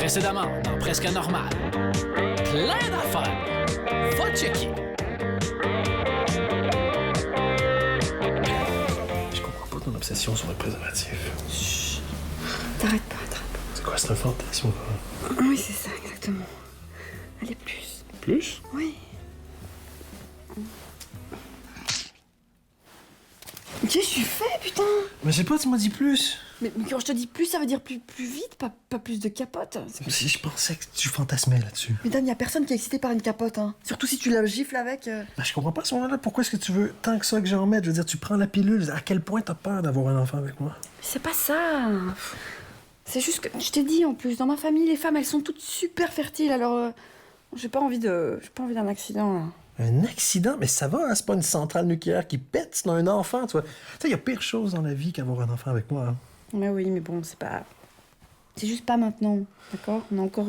Précédemment, dans Presque Normal. Plein d'affaires. Va checker. Je comprends pas ton obsession sur le préservatif. Chut. T'arrêtes pas. C'est quoi, c'est un fantasme ou quoi? Oui, c'est ça, exactement. Allez, plus. Plus? Oui. Qu'est-ce que tu fais, putain? Mais je sais pas, tu m'as dit plus. Mais quand je te dis plus, ça veut dire plus vite, pas plus de capote. Si je pensais que tu fantasmais là-dessus. Mais Dan, y a personne qui est excité par une capote, hein. Surtout si tu la gifles avec. Ben, je comprends pas à ce moment-là. Pourquoi est-ce que tu veux tant que ça que j'en mette? Je veux dire, tu prends la pilule. À quel point t'as peur d'avoir un enfant avec moi? C'est pas ça. C'est juste que, je t'ai dit en plus, dans ma famille, les femmes, elles sont toutes super fertiles, alors j'ai pas envie d'un accident, là. Un accident? Mais ça va, hein? C'est pas une centrale nucléaire qui pète, c'est un enfant, tu vois. Tu sais, y a pire chose dans la vie qu'avoir un enfant avec moi, hein. Mais oui, mais bon, c'est juste pas maintenant, d'accord? On a encore...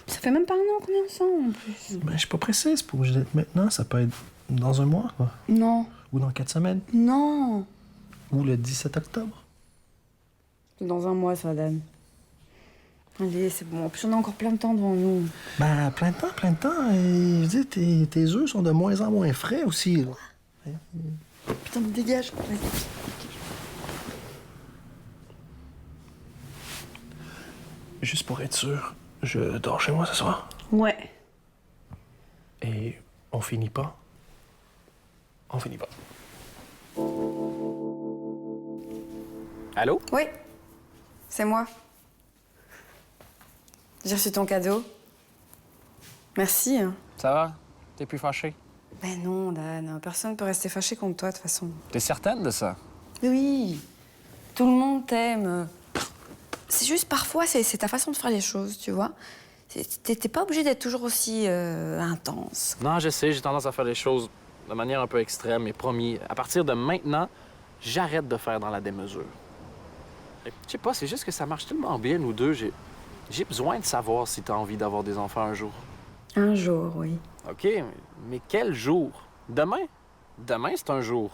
Ça fait même pas un an qu'on est ensemble, en plus. Ben, je suis pas pressé, c'est pas obligé d'être maintenant, ça peut être dans un mois, quoi. Non. Ou dans 4 semaines. Non. Ou le 17 octobre. C'est dans un mois, ça, Dan. Allez, c'est bon. En plus, on a encore plein de temps devant nous. Ben, plein de temps. Et je dis, tes œufs sont de moins en moins frais aussi, là. Putain, dégage. Vas-y. Juste pour être sûr, je dors chez moi ce soir. Ouais. Et on finit pas. On finit pas. Allô? Oui. C'est moi. J'ai reçu ton cadeau. Merci. Ça va? T'es plus fâché? Ben non, Dan. Personne ne peut rester fâché contre toi, de toute façon. T'es certaine de ça? Oui. Tout le monde t'aime. C'est juste parfois, c'est ta façon de faire les choses, tu vois. T'es pas obligé d'être toujours aussi intense. Non, je sais, j'ai tendance à faire les choses de manière un peu extrême, mais promis, à partir de maintenant, j'arrête de faire dans la démesure. Et je sais pas, c'est juste que ça marche tellement bien, nous deux. J'ai besoin de savoir si t'as envie d'avoir des enfants un jour. Un jour, oui. OK, mais quel jour? Demain? Demain, c'est un jour.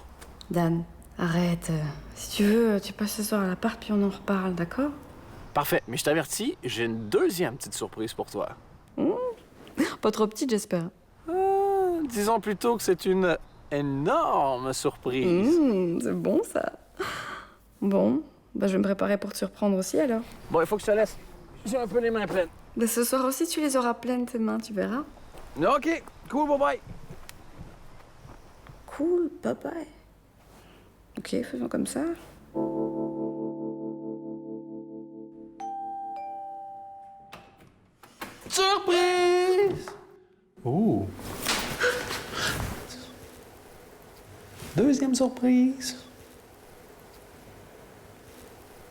Dan, arrête. Si tu veux, tu passes ce soir à l'appart, puis on en reparle, d'accord? Parfait, mais je t'avertis, j'ai une deuxième petite surprise pour toi. Pas trop petite, j'espère. Disons plutôt que c'est une énorme surprise. C'est bon, ça. Bon, bah, je vais me préparer pour te surprendre aussi, alors. Bon, il faut que je te laisse. J'ai un peu les mains pleines. Bah, ce soir aussi, tu les auras pleines, tes mains, tu verras. OK, cool, bye-bye. Cool, bye-bye. OK, faisons comme ça. Surprise! Oh! Deuxième surprise.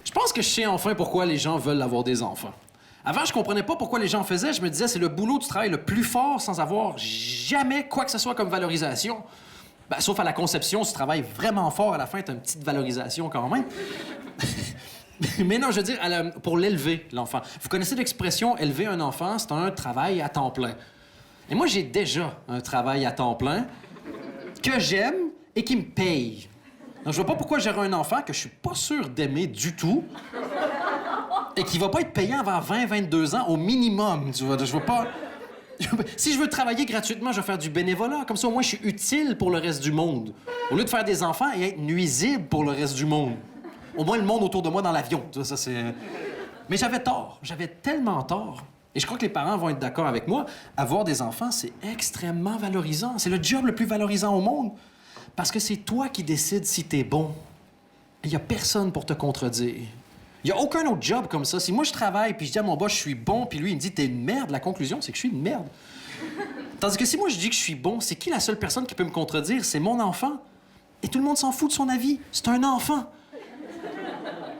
Je pense que je sais enfin pourquoi les gens veulent avoir des enfants. Avant, je comprenais pas pourquoi les gens faisaient. Je me disais, c'est le boulot du travail le plus fort sans avoir jamais quoi que ce soit comme valorisation. Ben, sauf à la conception, si tu travailles vraiment fort, à la fin, t'as une petite valorisation quand même. Mais non, je veux dire, pour l'élever, l'enfant. Vous connaissez l'expression « élever un enfant », c'est un travail à temps plein. Et moi, j'ai déjà un travail à temps plein que j'aime et qui me paye. Donc, je vois pas pourquoi j'aurais un enfant que je suis pas sûr d'aimer du tout et qui va pas être payant avant 20-22 ans au minimum, tu vois. Je vois pas... Si je veux travailler gratuitement, je vais faire du bénévolat. Comme ça, au moins, je suis utile pour le reste du monde. Au lieu de faire des enfants et être nuisible pour le reste du monde. Au moins, le monde autour de moi dans l'avion. Ça, c'est... Mais j'avais tort. J'avais tellement tort. Et je crois que les parents vont être d'accord avec moi. Avoir des enfants, c'est extrêmement valorisant. C'est le job le plus valorisant au monde. Parce que c'est toi qui décides si t'es bon. Il n'y a personne pour te contredire. Il n'y a aucun autre job comme ça. Si moi, je travaille puis je dis à mon boss, je suis bon, puis lui, il me dit, t'es une merde, la conclusion, c'est que je suis une merde. Tandis que si moi, je dis que je suis bon, c'est qui la seule personne qui peut me contredire? C'est mon enfant. Et tout le monde s'en fout de son avis. C'est un enfant.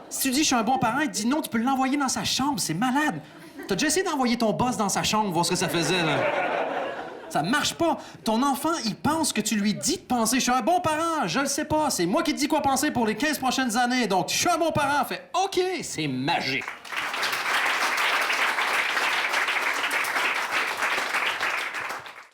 Si tu dis, je suis un bon parent, il te dit non, tu peux l'envoyer dans sa chambre, c'est malade. T'as déjà essayé d'envoyer ton boss dans sa chambre, voir ce que ça faisait, là? Ça marche pas. Ton enfant, il pense que tu lui dis de penser. Je suis un bon parent, je le sais pas. C'est moi qui te dis quoi penser pour les 15 prochaines années. Donc, je suis un bon parent. Fait OK, c'est magique.